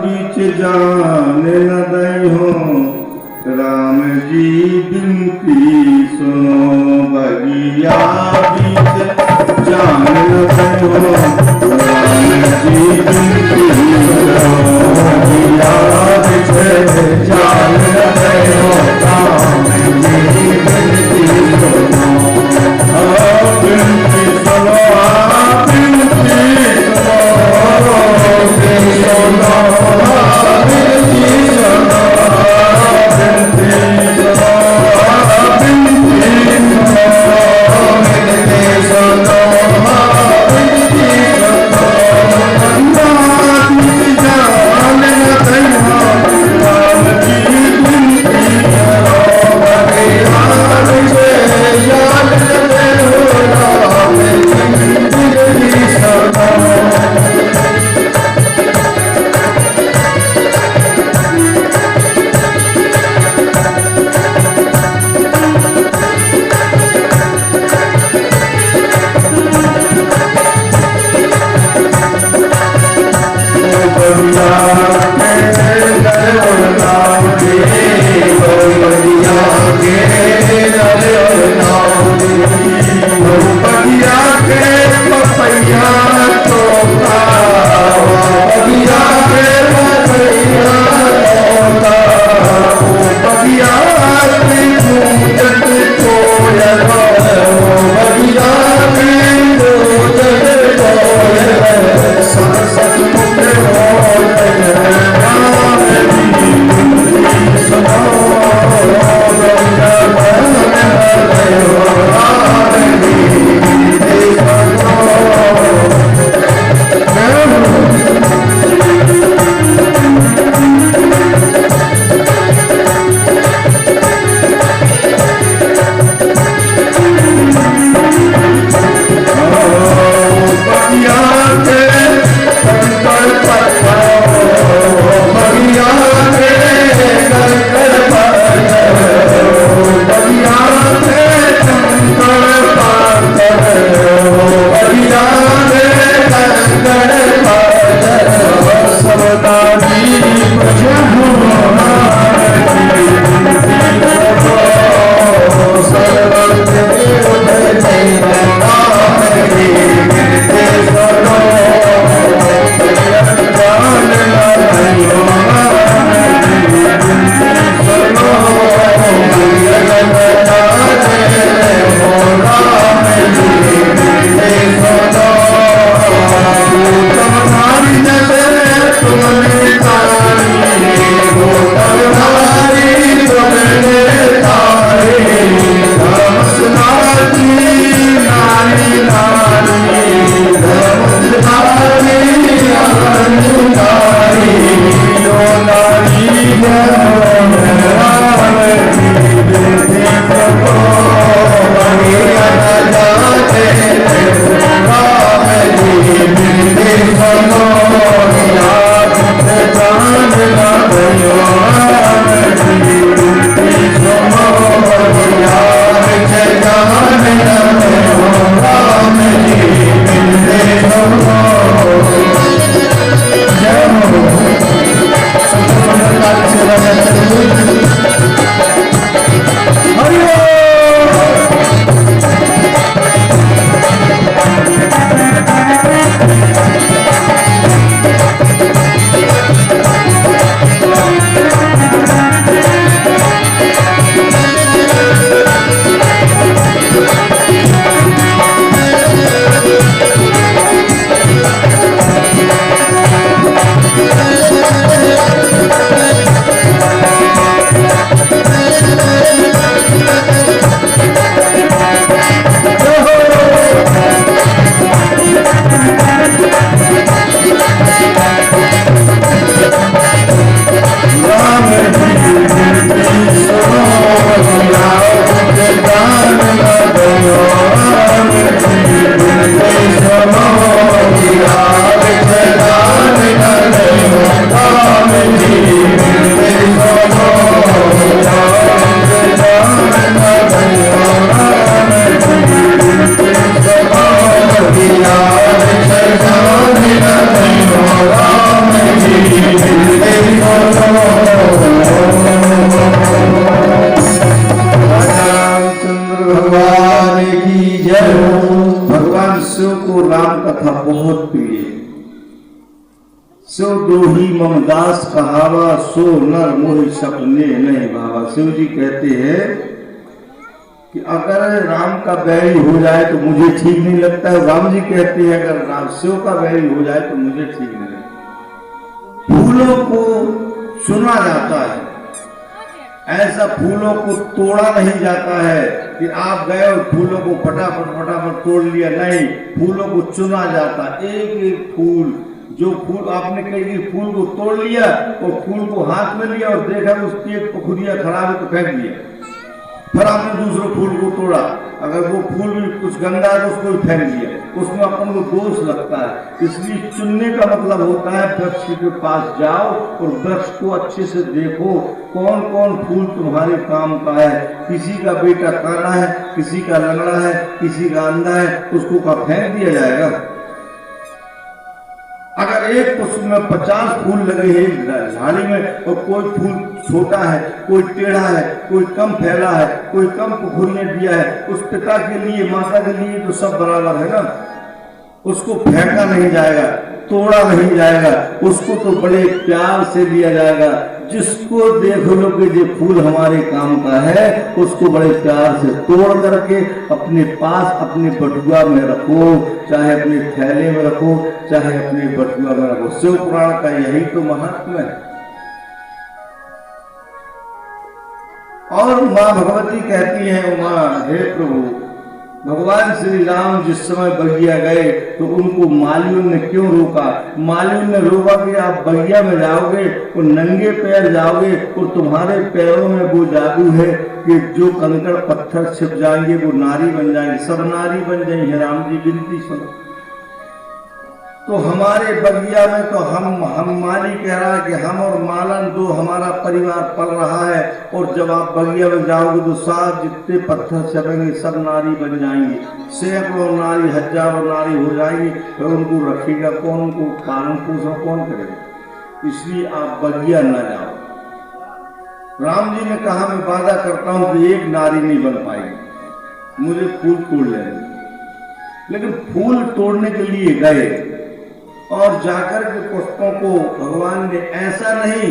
बीच जान न दई हो, राम जी बिनती सुनो। बगिया बीच जान न दई हो, राम जी बिनती सुनो। बगिया बीच जान न दई हो, राम जी बिनती सुनो। बिनती सुनो, बिनती सुनो, बिनती सुनो, बिनती सुनो, बिनती सुनो, बिनती सुनो, बिनती सुनो, बिनती सुनो। जान न दई हो, राम जी बिनती सुनो। बगिया बीच जान न दई हो, राम जी बिनती सुनो। बहुत प्रिय। शिव दोही ममदास कहावा, सो नर मोहि सपने नहीं भावा। शिव जी कहते हैं कि अगर राम का बैरी हो जाए तो मुझे ठीक नहीं लगता है। राम जी कहते हैं अगर राम शिव का बैरी हो जाए तो मुझे ठीक नहीं लगता। फूलों को चुना जाता है, ऐसा फूलों को तोड़ा नहीं जाता है कि आप गए और फूलों को फटाफट तोड़ लिया, नहीं, फूलों को चुना जाता। एक एक फूल, जो फूल आपने कई फूल को तोड़ लिया और फूल को हाथ में लिया और देखा उसकी एक पखुरिया खराब है तो फेंक दिया, फिर आपने दूसरे फूल को तोड़ा, अगर वो फूल भी कुछ गंदा है तो उसको भी फेंक दिया, उसमें अपन को दोष लगता है। इसलिए चुनने का मतलब होता है वृक्ष के पास जाओ और वृक्ष को अच्छे से देखो, कौन कौन फूल तुम्हारे काम का है। किसी का बेटा काना है, किसी का लंगड़ा है, किसी का अंधा है, उसको का फेंक दिया जाएगा। अगर एक पुष्प में 50 फूल लगे हैं झाड़ी में और कोई फूल छोटा है, कोई टेढ़ा है, कोई कम फैला है, कोई कम पुखुरियां दिया है, उस पिता के लिए माता के लिए तो सब बराबर है ना, उसको फेंका नहीं जाएगा, तोड़ा नहीं जाएगा, उसको तो बड़े प्यार से लिया जाएगा। जिसको देख लो कि ये फूल हमारे काम का है, उसको बड़े प्यार से तोड़ करके अपने पास अपने बटुआ में रखो, चाहे अपने थैले में रखो, चाहे अपने बटुआ में रखो। शिव पुराण का यही तो महात्मा है। और माँ भगवती कहती है, माँ हे प्रभु, भगवान श्री राम जिस समय बगिया गए तो उनको मालियों ने क्यों रोका? मालियों ने रोका कि आप बगिया में जाओगे और नंगे पैर जाओगे और तुम्हारे पैरों में वो जादू है कि जो कंकड़ पत्थर छिप जाएंगे वो नारी बन जाएंगे, सब नारी बन जाएंगे। राम जी विनती सुनो। तो हमारे बगिया में तो हम माली कह रहा है कि हम और मालन दो हमारा परिवार पल रहा है, और जब आप बगिया में जाओगे तो साथ जितने पत्थर चलेंगे सब नारी बन जाएंगी, सैकड़ों नारी, हजारों नारी हो जाएंगी, फिर उनको रखेगा कौन, उनको पालन पोषण कौन करेगा? इसलिए आप बगिया न जाओ। राम जी ने कहा मैं वादा करता हूं कि एक नारी नहीं बन पाएगी, मुझे फूल तोड़ लेंगे। लेकिन फूल तोड़ने के लिए गए और जाकर के पुष्पों को भगवान ने ऐसा नहीं,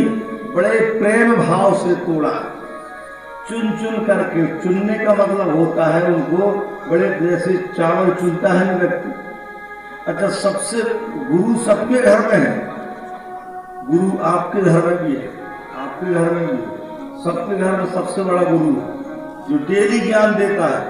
बड़े प्रेम भाव से तोड़ा, चुन चुन करके। चुनने का मतलब होता है उनको बड़े, जैसे चावल चुनता है व्यक्ति। अच्छा, सबसे गुरु सबके घर में है, गुरु आपके घर में भी है, आपके घर में भी है, सबके घर में सबसे बड़ा गुरु है जो डेली ज्ञान देता है,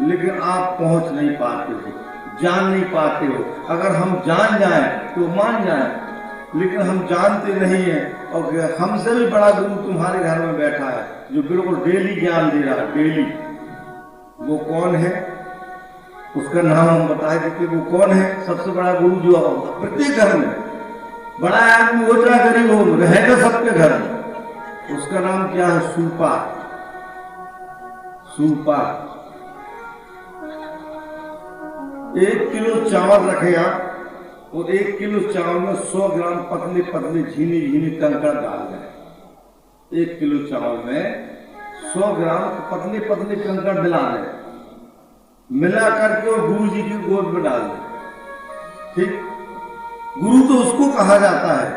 लेकिन आप पहुंच नहीं पाते हो, जान नहीं पाते हो। अगर हम जान जाएं तो मान जाएं, लेकिन हम जानते नहीं है। और हमसे भी बड़ा गुरु तुम्हारे घर में बैठा है जो बिल्कुल डेली ज्ञान दे रहा है, डेली। वो कौन है? उसका नाम हम बता देते, वो कौन है? सबसे बड़ा गुरु जो प्रत्येक घर में, बड़ा आदमी हो चाहे गरीब हो, रहेगा सबके घर में। उसका नाम क्या है? सूपा। सूपा। 1 किलो चावल रखे आप, और 1 किलो चावल में 100 ग्राम पतले पतले झीनी झीनी कंकड़ डाल दें। 1 किलो चावल में 100 ग्राम पतले पतले कंकड़ मिला दें, मिला करके और गुरु जी की गोद में डाल दें। ठीक, गुरु तो उसको कहा जाता है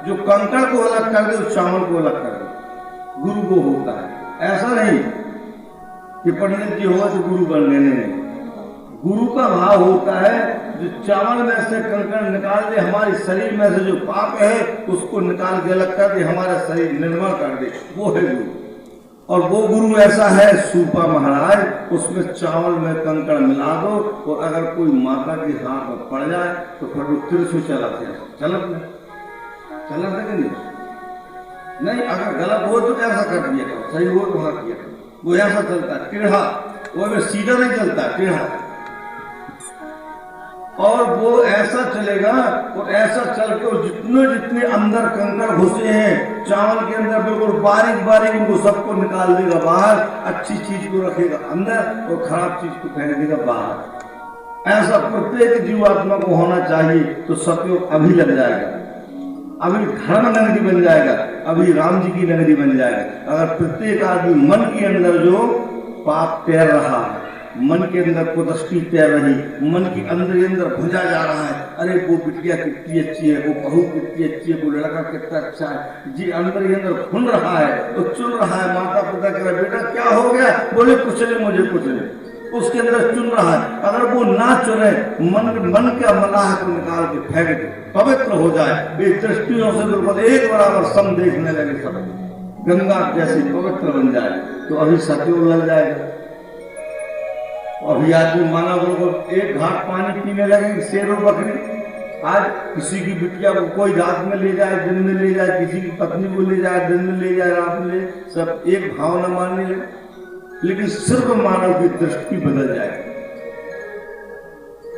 जो कंकड़ को अलग कर दे और चावल को अलग कर दे, गुरु वो होता है। ऐसा नहीं कि पंडित जी होगा तो गुरु बन लेने नहीं। गुरु का भाव होता है जो चावल में से कंकड़ निकाल दे, हमारे शरीर में से जो पाप है उसको निकाल के अलग कर दे, हमारा शरीर निर्मल कर दे, वो है गुरु। और वो गुरु ऐसा है सूपा महाराज, उसमें चावल में कंकड़ मिला दो, और अगर कोई माता के हाथ में पड़ जाए तो फिर वो त्रिशु चलते हैं, चलत नहीं, नहीं, अगर गलत हो तो ऐसा कर दिया करो, सही हो तो हाँ किया करो। वो ऐसा चलता है टेढ़ा, वो सीधा नहीं चलता, टेढ़ा। और वो ऐसा चलेगा और ऐसा चल के जितने जितने अंदर कंकड़ घुसे हैं चावल के अंदर, बिल्कुल बारीक बारीक उनको सबको निकाल देगा बाहर। अच्छी चीज को रखेगा अंदर और खराब चीज को फेंक देगा बाहर। ऐसा प्रत्येक जीवात्मा को होना चाहिए, तो सतयोग अभी लग जाएगा, अभी धर्म नगरी बन जाएगा, अभी राम जी की नगरी बन जाएगा। अगर प्रत्येक आदमी मन के अंदर जो पाप तैर रहा है, मन के अंदर कुदृष्टि तैर रही, मन के अंदर भुजा जा रहा है, अरे वो बिटिया कितनी अच्छी है, वो बहू कितनी अच्छी है, वो लड़का कितना अच्छा है जी, अंदर घुन रहा है, तो चुन रहा है। माता पिता कह रहे बेटा क्या हो गया, बोले कुछ नहीं, मुझे कुछ नहीं, उसके अंदर चुन रहा है। अगर वो ना चुने, मन के मलाह को निकाल के फेंक दे, पवित्र हो जाए, ये दृष्टियों से बिल्कुल एक बराबर सम देखने लगे, सब गंगा जैसी पवित्र बन जाए, तो अभी सतयुग लग जाएगा। अभी आदमी माना बिल्कुल एक घाट पानी पीने लगे, शेर और बकरी। आज किसी की बिटिया को कोई रात में ले जाए, दिन में ले जाए, किसी की पत्नी को ले जाए, दिन में ले जाए, रात में ले, सब एक भावना मानने लगे। लेकिन सिर्फ मानव की दृष्टि बदल जाए,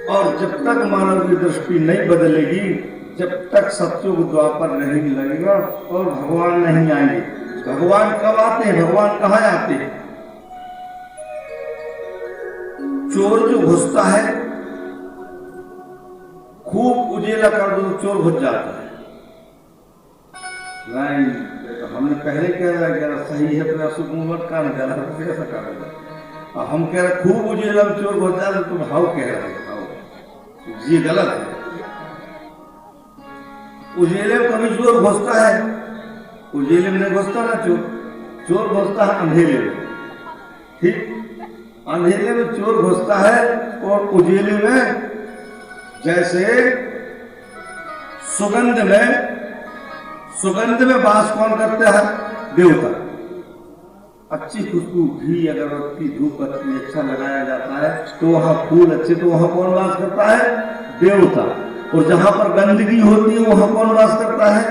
और जब तक मानव की दृष्टि नहीं बदलेगी, जब तक सतयुग द्वापर नहीं लगेगा और भगवान नहीं आएंगे। भगवान कब आते हैं, भगवान कहाँ आते हैं? चोर जो घुसता है, खूब उजेला कर दो, चोर घुस जाता है। नहीं, हमने पहले कह रहा सही है, अपना सुकुमत का नहीं कह रहा, ऐसा कर रहा। हम कह रहे खूब उजेला में चोर घुस जाता, तुम हाउ कह रहे हो, ये गलत है। उजेले में कभी चोर घुसता है, उजेले में नहीं घुसता ना चोर, चोर घुसता है अंधेरे में। ठीक, अंधेरे में चोर घुसता है, और उजेले में जैसे सुगंध में वास कौन करता है? देवता। अच्छी खुशबू, घी, अगरबत्ती, धूप बत्ती अच्छा लगाया जाता है, तो वहां फूल अच्छे, तो वहां कौन वास करता है? देवता। और जहां पर गंदगी होती है, वहां कौन वास करता है?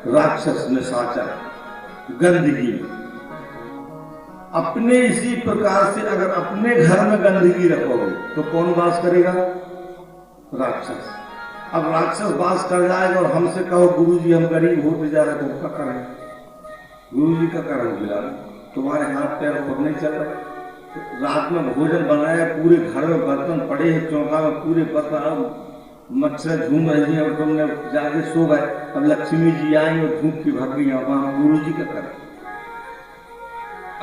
राक्षस, निशाचर, गंदगी। अपने इसी प्रकार से अगर अपने घर में गंदगी रखोगे तो कौन वास करेगा? राक्षस। अब राक्षस वास कर जाएगा, और हमसे कहो गुरुजी हम गरीब होते जा रहे, तो क्या करें? गुरुजी का कारण मिला, तुम्हारे हाथ पैर पर नहीं चल रहे। रात में भोजन बनाया, पूरे घर में बर्तन पड़े हैं, चौका में पूरे बर्तन, मच्छर झूम रही है, और तुमने जाके सो गए। अब लक्ष्मी जी आई और धूप की भर गई, वहां गुरुजी का कारण।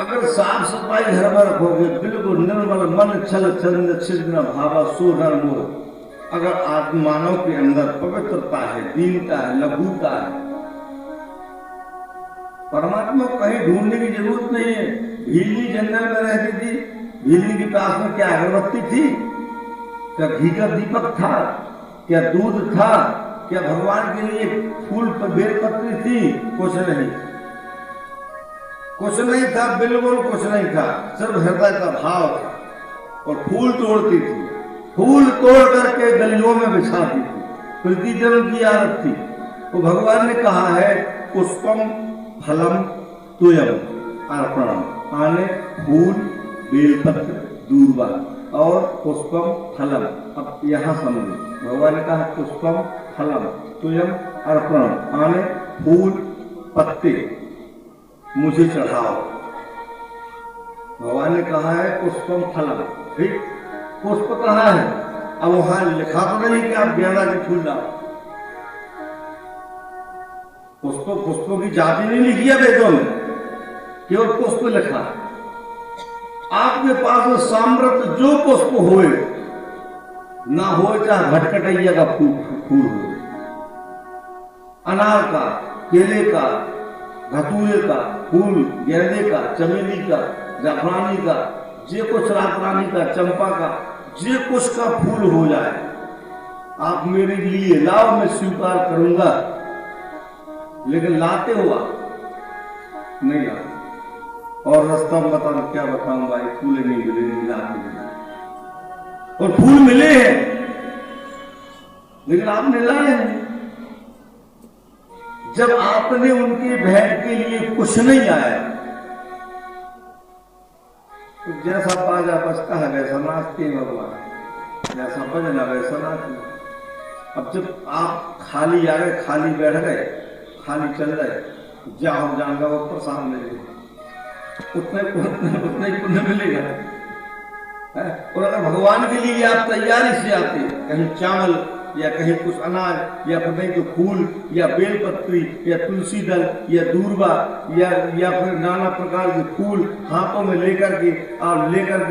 अगर साफ सफाई घर में रखोगे, बिल्कुल निर्मल मन, छल छंद छिन्न भावा सो नर मोर। अगर आत्म मानव के अंदर पवित्रता है, दीनता है, लघुता है, परमात्मा को कहीं ढूंढने की जरूरत नहीं है। भीली जंगल में रहती थी, भीली के पास में क्या अगरबत्ती थी? क्या घी का दीपक था? क्या दूध था? क्या भगवान के लिए फूल पर बेलपत्री थी? कुछ नहीं, कुछ नहीं था, बिल्कुल कुछ नहीं था, सिर्फ हृदय का भाव था। और फूल तोड़ती थी, फूल तोड़ करके गलियों में बिछाती थी, प्रति जन्म की आदत थी। तो भगवान ने कहा है पुष्पम फलम तुयम अर्पणम, आने फूल, बेलपत्र, दूर्वा और पुष्पम फलम। अब यहां समझो, भगवान ने कहा पुष्पम फलम तुयम अर्पणम, आने फूल पत्ते मुझे चढ़ाओ। भगवान ने कहा है पुष्पम फलम। ठीक, पुष्प कहाँ है? अब वहां लिखा तो नहीं कि आप गेंदा के फूल लाओ। पुष्पों की जाति नहीं लिखी है वेदों में, केवल पुष्प लिखा है। आपके पास में सामर्थ्य जो पुष्प होए, ना हो चाहे भटकटैया का फूल हो, अनार का, केले का, धतूरे का फूल, गेंदे का, चमेली का, जाफरानी का, जे कुछ रातरानी का, चंपा का, जे कुछ का फूल हो जाए, आप मेरे लिए लाओ, मैं स्वीकार करूंगा। लेकिन लाते हुआ नहीं लाते। और रास्ता में बताऊं, क्या बताऊं भाई, फूल नहीं मिले, नहीं लाते नहीं। और फूल मिले हैं, लेकिन आपने लाए नहीं। जब आपने उनके भेंट के लिए कुछ नहीं लाया, तो जैसा बाजा बजता है वैसा नाचते हैं भगवान, जैसा बजना वैसा नाचते। अब जब आप खाली आ गए, खाली बैठ गए, खाली चल रहे, जाओ जाऊंगा वो प्रसाद मिलेगा, उतने पुण्य मिलेगा। और अगर भगवान के लिए आप तैयारी से आते, कहीं चावल या कहीं कुछ अनाज या फिर नहीं तो फूल या बेलपत्री या तुलसी दल या दूर्वा या फिर नाना प्रकार के फूल हाथों में लेकर के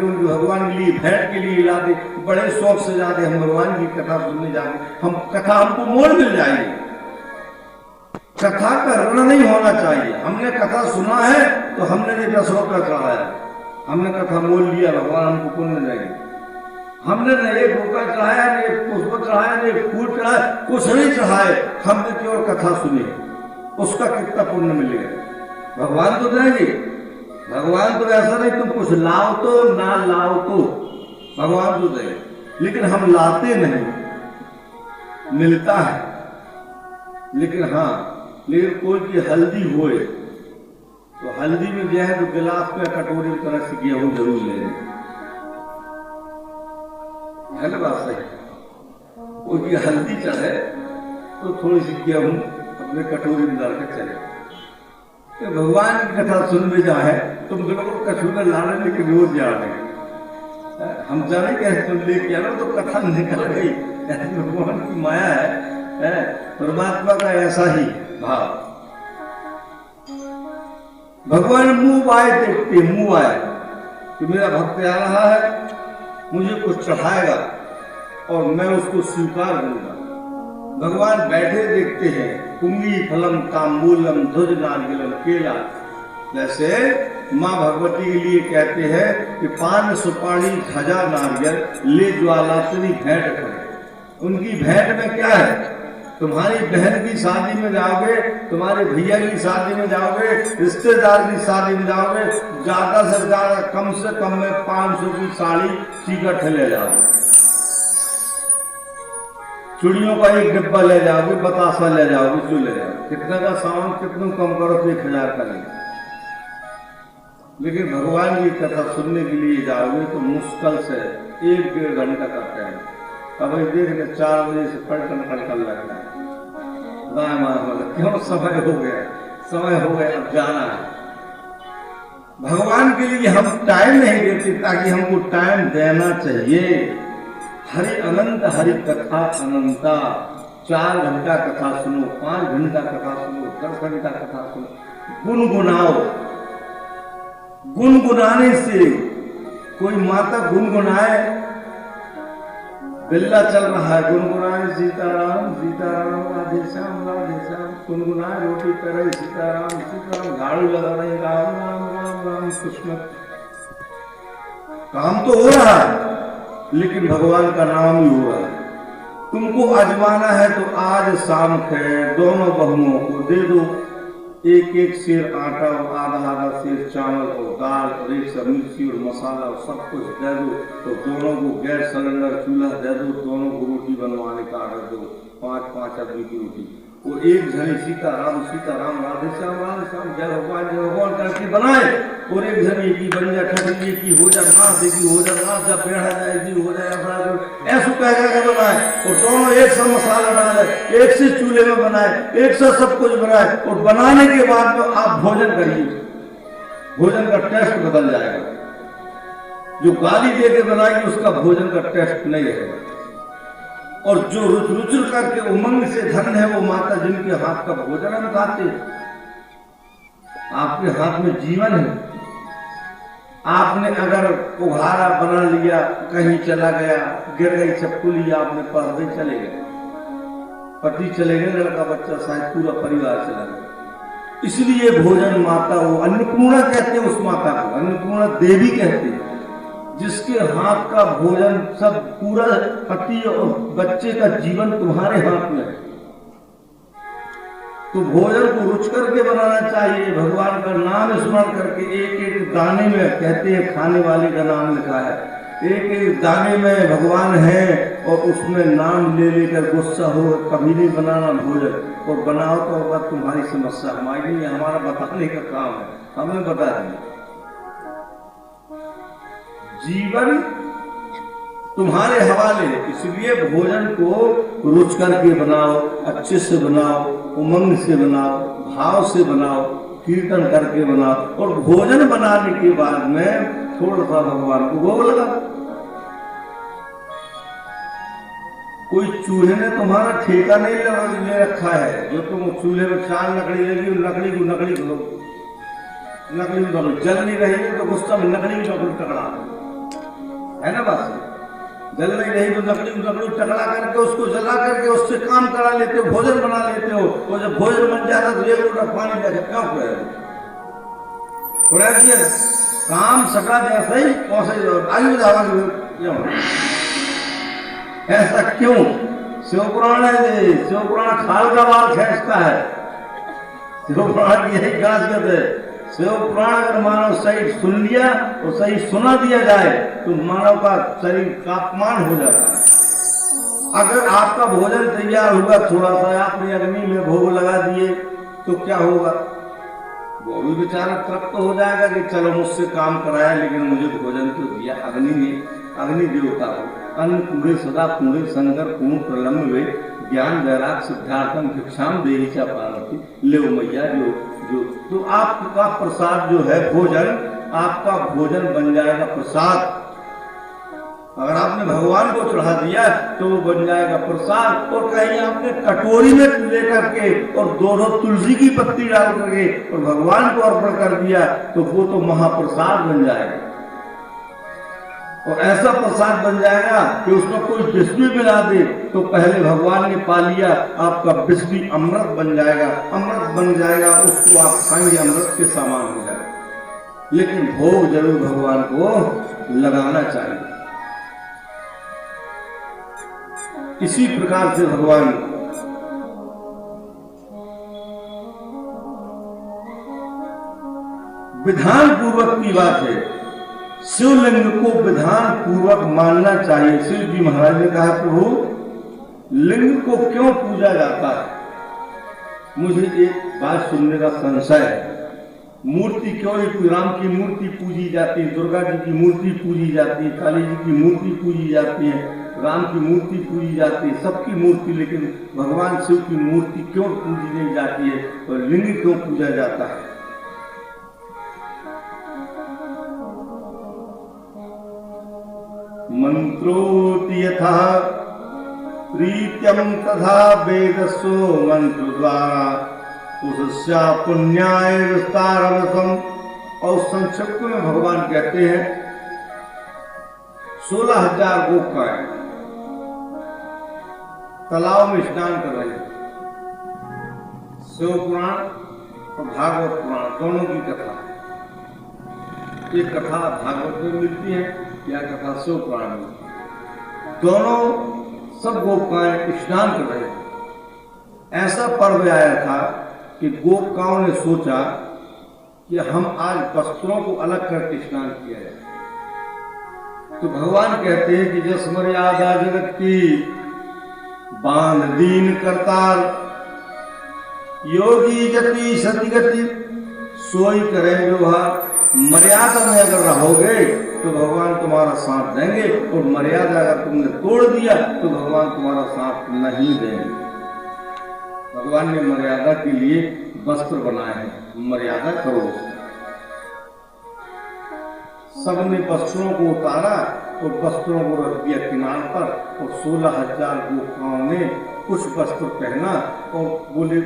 उनको भगवान के लिए भेंट के लिए लाते, बड़े शौक से जाते हम भगवान की कथा सुनने जाते। हम कथा हमको मोड़ मिल जाएगी, कथा का ऋण नहीं होना चाहिए। हमने कथा सुना है तो हमने ने 10 रुपया चढ़ाया, हमने कथा मोल लिया, भगवान हमको पुण्य देंगे। हमने न 1 रुपया चढ़ाया, न 1 पुष्प चढ़ाया, न 1 फूल चढ़ाया, कुछ नहीं चढ़ाए, हमने केवल कथा सुनी, उसका कितना पुण्य मिलेगा? भगवान तो देंगे। भगवान तो ऐसा नहीं तुम कुछ लाओ तो ना लाओ तो भगवान तो देंगे, लेकिन हम लाते नहीं, मिलता है। लेकिन हाँ, लेकिन कोई की हल्दी होए तो हल्दी में जो है तो गिलास में कटोरी तरह से गेहूं जरूर ले लें, है ना बात सही? कोई हल्दी चढ़े तो थोड़ी सी गेहूं अपने कटोरी में डाल के चले। तो भगवान की कथा सुन में जाए तुम बिल्कुल कछू में ला रहे, लेकिन रोज जा रहे। हम जाने कैसे तुम लेके आना तो कथा निकल गई, भगवान की माया है, परमात्मा का ऐसा ही भाव। भगवान मुंह आए देखते, मुंह आए कि मेरा भक्त आ रहा है, मुझे कुछ चढ़ाएगा और मैं उसको स्वीकार करूंगा। भगवान बैठे देखते हैं, कुंगी फलम तांबूलम ध्वज नारियलम केला। जैसे माँ भगवती के लिए कहते हैं कि 5 सुपारी ध्वजा नारियल ले ज्वाला तेरी भेंट करे। उनकी भेंट में क्या है? तुम्हारी बहन की शादी में जाओगे, तुम्हारे भैया की शादी में जाओगे, रिश्तेदार की शादी में जाओगे, ज्यादा से ज्यादा कम से कम में 500 की साड़ी टिकट ले जाओगे, चूड़ियों का 1 डिब्बा ले जाओगे, बतासा ले जाओगे, जो ले जाओगे। कितने का सामान कितने कम करो तो 1000 का ले। लेकिन भगवान की कथा सुनने के लिए जाओगे तो मुश्किल से 1-1.5 घंटा का टाइम। अब देख रहे 4 बजे से पलटन लगता है, क्यों? समय हो गया, अब जाना है। भगवान के लिए हम टाइम नहीं देते, ताकि हमको टाइम देना चाहिए। हरि अनंत, हरि कथा अनंता। 4 घंटा कथा सुनो, 5 घंटा कथा सुनो, 10 घंटा कथा सुनो, गुनगुनाओ। गुनगुनाने से कोई माता गुनगुनाए, बिल्ला चल रहा है, गुनगुनाए सीताराम सीताराम राधे श्याम राधे श्याम, गुनगुनाए रोटी करे सीताराम सीताराम, झाड़ू लगा रहे राम राम राम राम कृष्ण। काम तो हो रहा है, लेकिन भगवान का नाम ही हो रहा है। तुमको आजमाना है तो आज शाम खे दोनों बहुओं को दे दो 1-1 सेर आटा और आधा सेर चावल और दाल और 1 सब मिर्ची और मसाला और सब कुछ दे दो। तो दोनों को गैस सिलेंडर चूल्हा दे दो, दोनों को रोटी बनवाने का आर्डर दो, 5-5 आदमी की रोटी। वो एक झनी सीताराम सीताराम राधे श्याम जय भगवान करके बनाए, और एक झनी की बन जा ठगी की हो जा नाथ देखी हो जा नाथ जा पेड़ा जाएगी हो जाए ऐसा कह के बनाए। और दोनों एक सा मसाला डाले, एक से चूल्हे में बनाए, एक सा सब कुछ बनाए, और बनाने के बाद में आप भोजन करिए, भोजन का टेस्ट बदल जाएगा। जो गाली दे के बनाएगी उसका भोजन का टेस्ट नहीं रहेगा। और जो रुचि करके उमंग से धन है वो माता जिनके हाथ का भोजन हम खाते। आपके हाथ में जीवन है। आपने अगर उघारा बना लिया, कहीं चला गया, गिर गई चप्पू, आपने पर्दे चले गए, पति चले गए, लड़का बच्चा शायद पूरा परिवार चला गया। इसलिए भोजन माता, वो अन्नपूर्णा कहते हैं उस माता को, अन्नपूर्णा देवी कहते हैं, जिसके हाथ का भोजन सब पूरा पति और बच्चे का जीवन तुम्हारे हाथ में है। तो भोजन को रुच करके बनाना चाहिए, भगवान का नाम स्मरण करके। एक दाने में कहते हैं खाने वाले का नाम लिखा है, एक दाने में भगवान है, और उसमें नाम ले लेकर गुस्सा हो कभी नहीं बनाना भोजन। और बनाओ तो होगा तुम्हारी समस्या, हमारी नहीं, हमारा बताने का काम है, हमें बता देंगे। जीवन तुम्हारे हवाले, इसलिए भोजन को रुच करके बनाओ, अच्छे से बनाओ, उमंग से बनाओ, भाव से बनाओ, कीर्तन करके बनाओ। और भोजन बनाने के बाद में थोड़ा सा भगवान को भोग लगाओ। कोई चूल्हे ने तुम्हारा ठेका नहीं ले रखा है। जो तुम चूल्हे में 4 लकड़ी लगी, लकड़ी को जल नहीं रही है तो गुस्सा में लकड़ी की लकड़ी टकरा है ना बात। जल नहीं रही तो लकड़ी टकरा करके उसको जला करके उससे काम करा लेते हो, भोजन बना लेते हो। और जब भोजन बन जाता तो 1 लोटा पानी लेकर क्यों दिया काम सका जैसा ही आगे जावा। ऐसा क्यों? शिवपुराण है, शिवपुराण खाल का बाल खींचता है। शिवपुराण की यही खासियत है। शिवपुराण अगर मानव सही सुन लिया और सही सुना दिया जाए तो मानव का शरीर तापमान हो जाता है। अगर आपका भोजन तैयार हुआ, थोड़ा सा आपने अग्नि में भोग लगा दिए तो क्या होगा? वो भी बेचारा तृप्त हो जाएगा कि चलो मुझसे काम कराया लेकिन मुझे भोजन तो दिया अग्नि ने। अग्नि देवता हो। अन्न पूरे सदा पूरे संगर पूर्ण प्रलम्ब वे ज्ञान वैराग सिद्धार्थम भिक्षाम देहि च पार्वती ले मैया। जो तो आपका प्रसाद जो है भोजन, आपका भोजन बन जाएगा प्रसाद। अगर आपने भगवान को चढ़ा दिया तो वो बन जाएगा प्रसाद। और कहीं आपने कटोरी में लेकर के और 2 तुलसी की पत्ती डाल करके और भगवान को अर्पण कर दिया तो वो तो महाप्रसाद बन जाएगा। और ऐसा प्रसाद बन जाएगा कि उसमें कोई विष भी मिला दे तो पहले भगवान ने पा लिया, आपका विष भी अमृत बन जाएगा। अमृत बन जाएगा, उसको आप खाएंगे, अमृत के समान हो जाएगा। लेकिन भोग जरूर भगवान को लगाना चाहिए। इसी प्रकार से भगवान विधान पूर्वक की बात है। शिवलिंग को विधान पूर्वक मानना चाहिए। शिव जी महाराज ने कहा प्रभु लिंग को क्यों पूजा जाता है? मुझे एक बात सुनने का संशय है। मूर्ति क्यों नहीं? राम की मूर्ति पूजी जाती है, दुर्गा जी की मूर्ति पूजी जाती है, काली जी की मूर्ति पूजी जाती है, राम की मूर्ति पूजी जाती है, सबकी मूर्ति। लेकिन भगवान शिव की मूर्ति क्यों पूजी नहीं जाती है और लिंग क्यों पूजा जाता है? मंत्रोति यथा प्रीत्यम तथा वेदसो मंत्र द्वारा उसस्या पुण्याय विस्तारमसम। और संक्षिप्त में भगवान कहते हैं 16,000 गोपिकाएं तालाब में स्नान कर रही है। शिव पुराण और भागवत पुराण दोनों की कथा, एक कथा भागवत में मिलती है या कथा शिव पुराण में। दोनों सब गोपिकाएं स्नान कर रहे थे। ऐसा पर्व आया था कि गोपिकाओं ने सोचा कि हम आज वस्त्रों को अलग करके स्नान किया जाए। तो भगवान कहते हैं कि जस मर्यादा जगत की बांध दीन करतार, योगी जति सती गति सोई करे व्यवहार। मर्यादा में अगर रहोगे तो भगवान तुम्हारा साथ देंगे, और मर्यादा अगर तुमने तोड़ दिया तो भगवान तुम्हारा साथ नहीं देंगे। भगवान ने मर्यादा के लिए वस्त्र बनाए हैं। मर्यादा करो। सबने वस्त्रों को उतारा और वस्त्रों को रख दिया किनार पर, और 16,000 गोपिकाओं ने कुछ वस्त्र पहना और बोले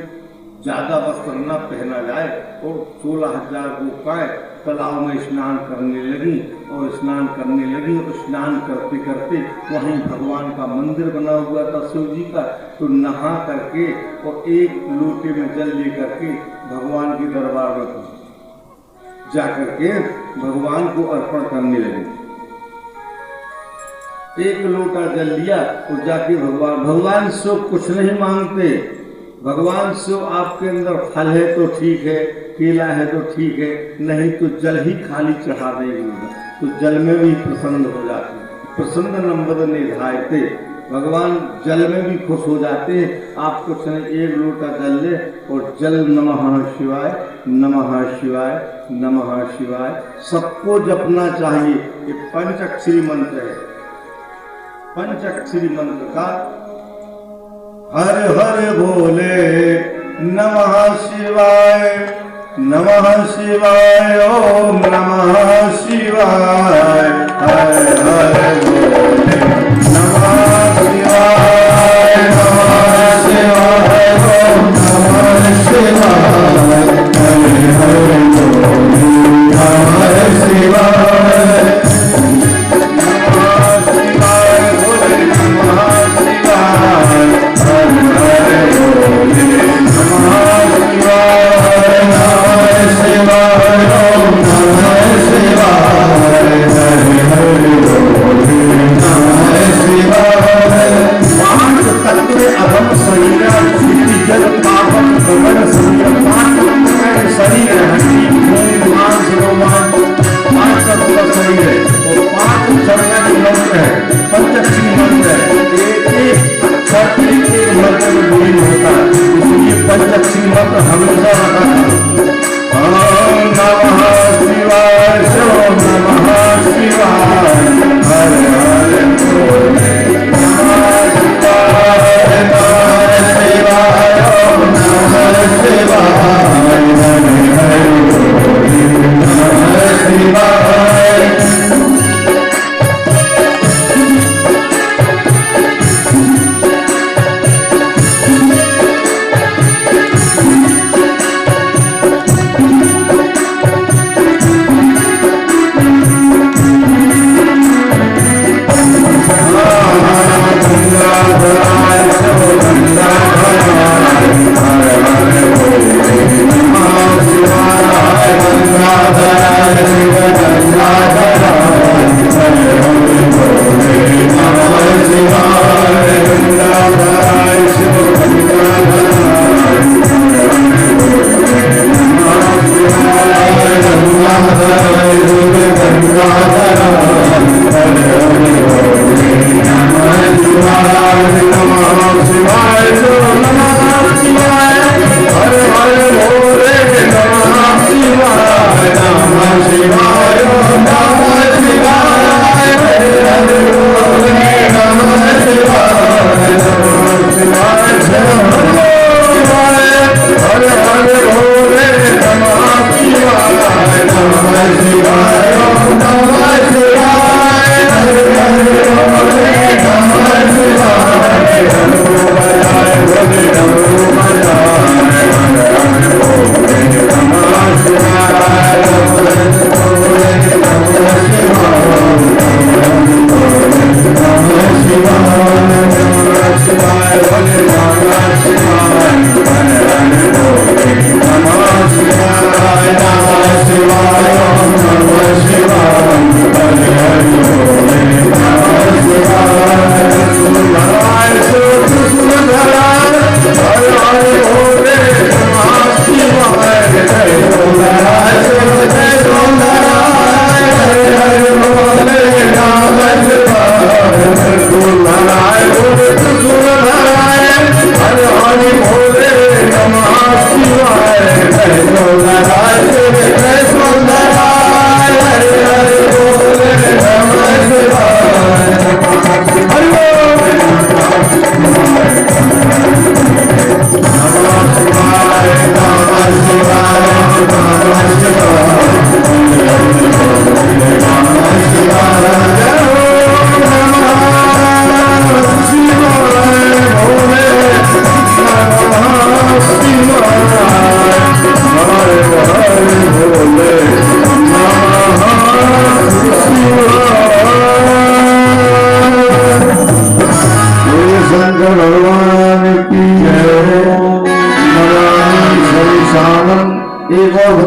ज्यादा वस्त्र न पहना जाए। और 16,000 गोपिकाएं तालाब में स्नान करने लगी और स्नान करने लगी। और स्नान करते करते वहीं भगवान का मंदिर बना हुआ था शिव जी का, तो नहा करके और एक लोटे में जल लेकर के भगवान के दरबार में जाकर के भगवान को अर्पण करने लगे। एक लोटा जल लिया और जाके भगवान शिव कुछ नहीं मांगते। भगवान शिव आपके अंदर फल है तो ठीक है, केला है तो ठीक है, नहीं तो जल ही खाली चढ़ा देंगे तो जल में भी प्रसन्न हो जाते। प्रसन्न नंबर निधायते, भगवान जल में भी खुश हो जाते हैं। आप कुछ नहीं, एक लोटा जल ले और जल नमः शिवाय नमः शिवाय नमः शिवाय सबको जपना चाहिए। ये पंचाक्षरी मंत्र है। पंचाक्षरी मंत्र का हर हर भोले नमः शिवाय नमः शिवाय ओम नमः शिवाय हर हर भोले नमः शिवाय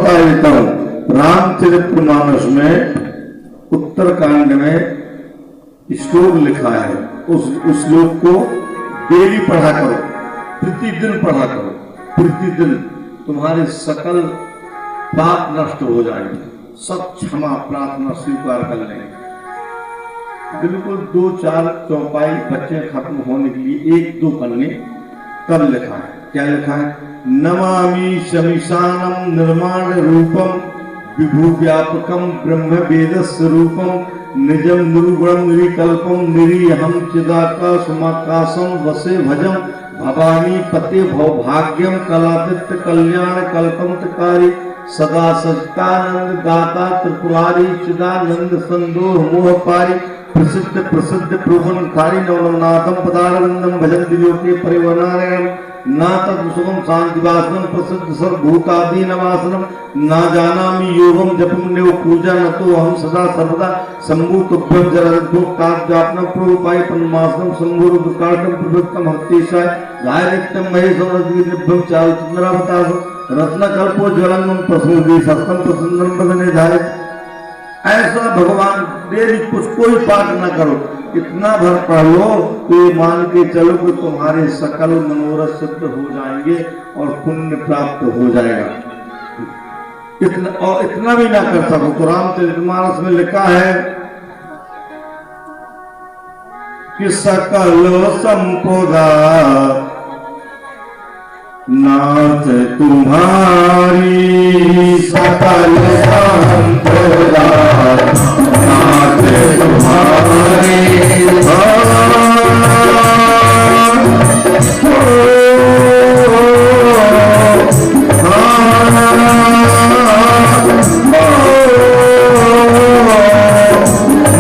बता देता हूं। रामचरितमानस में उत्तरकांड में श्लोक लिखा है, उस श्लोक को डेली पढ़ा करो, प्रतिदिन पढ़ा करो। प्रतिदिन तुम्हारे सकल पाप नष्ट हो जाएंगे, सब क्षमा प्रार्थना स्वीकार कर लेंगे। बिल्कुल 2-4 चौपाई बच्चे खत्म होने के लिए 1-2 पन्ने तब लिखा है। क्या लिखा है? नमामि शमीशानम निर्माण रूपम विभू व्यापकम ब्रह्म वेद स्वरूपम निजम निर्गुणम निर्विकल्पम निरीहम चिदाकाशमाकाशम वसे भजम भवानी पते भवभाग्यम कलादित्य कल्याण कल्पंतकारी सदा सचितानंद दाता त्रिपुरारी चिदानंद संदोह मोह पारी प्रसिद्ध प्रसिद्ध प्रभुनकारी नवनाथम पदारविंदम भजन दिलोके परिवनारायण ना तत्सुखम शांतिवासनम प्रसिद्ध सर्वभूतादि नवासनम ना जानामि योगम जपम नेव पूजा न तो हम सदा सर्वदा संभूतुभ्यम जराद्भोक्ताद्यापनम प्रभुपाय पन्मासनम संभूरुद्रकार्तम प्रवृत्तम हक्तेशाय गायरित्यम महेशम रजनीभ्यम चारुचंद्रावतासम रत्नकल्पो ज्वलनम प्रसूदि सस्तम प्रसन्नम बदने धारे। ऐसा भगवान डेली कुछ कोई पाठ ना करो, इतना भर पढ़ लो तो ये मान के चलो कि तुम्हारे सकल मनोरथ सिद्ध हो जाएंगे और पुण्य प्राप्त हो जाएगा। इतना भी ना कर सको तो रामचरितमानस में लिखा है कि सकल संपदा नाथ तुम्हारी, सकल संपदा नाथ तुम्हारी।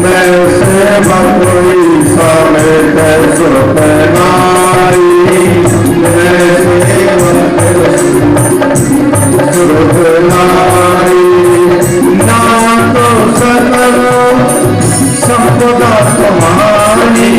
मैं सेवा कोई समेत सुपनाई, ना तो सकल संपदा तुम्हारी,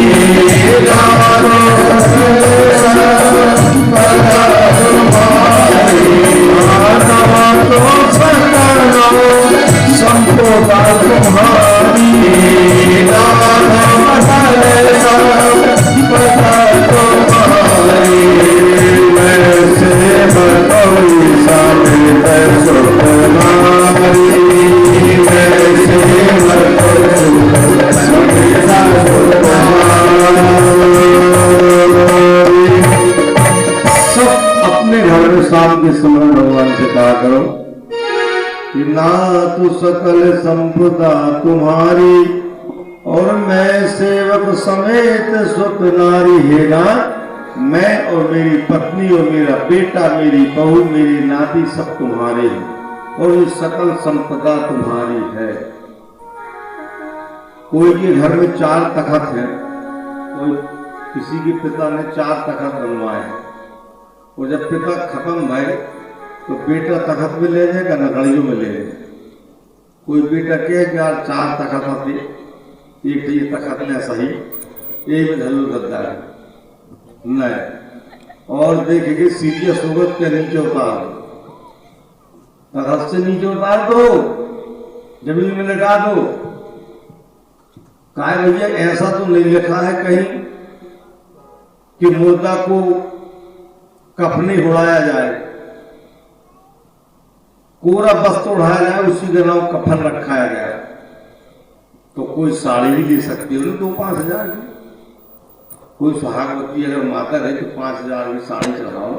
संपदा तुम्हारी ना तो सकल संपदा तुम्हारी और मैं सेवक समेत सुत नारी। है ना, मैं और मेरी पत्नी और मेरा बेटा, मेरी बहू, मेरी नाती सब तुम्हारे हैं और ये सकल संपदा तुम्हारी है। कोई के घर में 4 तखत हैं, कोई किसी के पिता ने 4 तखत बनवाए और जब पिता खत्म भय तो बेटा तखत में ले जाएगा, नगड़ियों में ले जाएगा। कोई बेटा कहे कि यार 4 तखत होती, एक ये तखत ले सही, एक में धलू गद्दार नहीं। और देखेंगे सीधे सोगत के नीचे उतार, तखत से नीचे उतार दो, जमीन में लगा दो। कहा भैया ऐसा तो नहीं लिखा है कहीं कि मुर्दा को कफनी उड़ाया जाए, कोरा वस्त्र उड़ाया जाए, उसी के नाम कफन रखाया गया। तो कोई साड़ी भी ले सकती है 2-5 हजार की। कोई सुहागवती अगर माता रहे तो 5,000 की साड़ी चढ़ाओ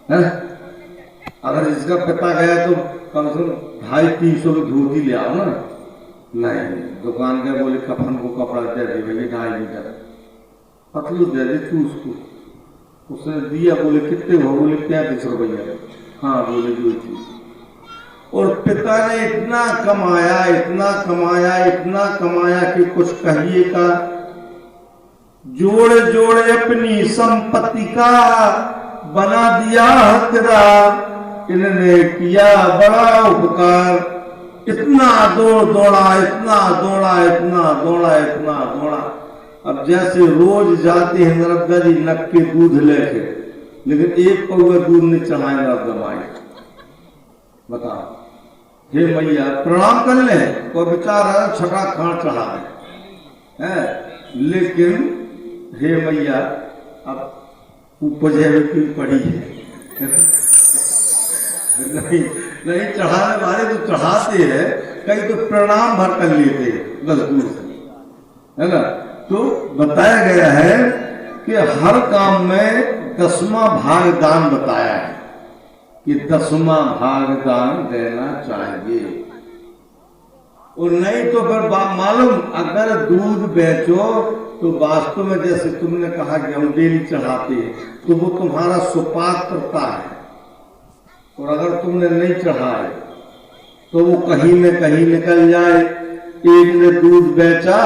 है? अगर इसका पिता गया तो कम से कम 250-300 की धोती ले आओ ना। नहीं, दुकान के बोले कफन को कपड़ा दे दे, 2.5 मीटर पतलू दे दे तू उसको। उसने दिया, बोले कितने हो? बोले 35 रुपया। हाँ बोले जो चीज। और पिता ने इतना कमाया, इतना कमाया, इतना कमाया कि कुछ कहिए का, जोड़े जोड़े अपनी संपत्ति का बना दिया हथियार। इन्होंने किया बड़ा उपकार, इतना दौड़ा, इतना दौड़ा, इतना दौड़ा, इतना दौड़ा। अब जैसे रोज जाते हैं नर्मदा जी नक के दूध लेके, लेकिन एक पौवा दूध ने चढ़ाए नर्मदा माई। बताओ, हे मैया प्रणाम कर ले, कोई बेचारा छठा खान चढ़ा है, लेकिन हे मैया अब ऊपर की पड़ी है नहीं नहीं चढ़ाने वाले तो चढ़ाते हैं, कहीं तो प्रणाम भर कर लेते हैं बस दूर से, है ना। तो बताया गया है कि हर काम में 10वां भाग दान बताया है कि 10वां भाग दान देना चाहिए। और नहीं तो फिर मालूम, अगर दूध बेचो तो वास्तव में जैसे तुमने कहा कि हम डेली चढ़ाते हैं, तो वो तुम्हारा सुपात्रता है, और अगर तुमने नहीं चढ़ाए तो वो कहीं न कहीं निकल जाए। एक ने दूध बेचा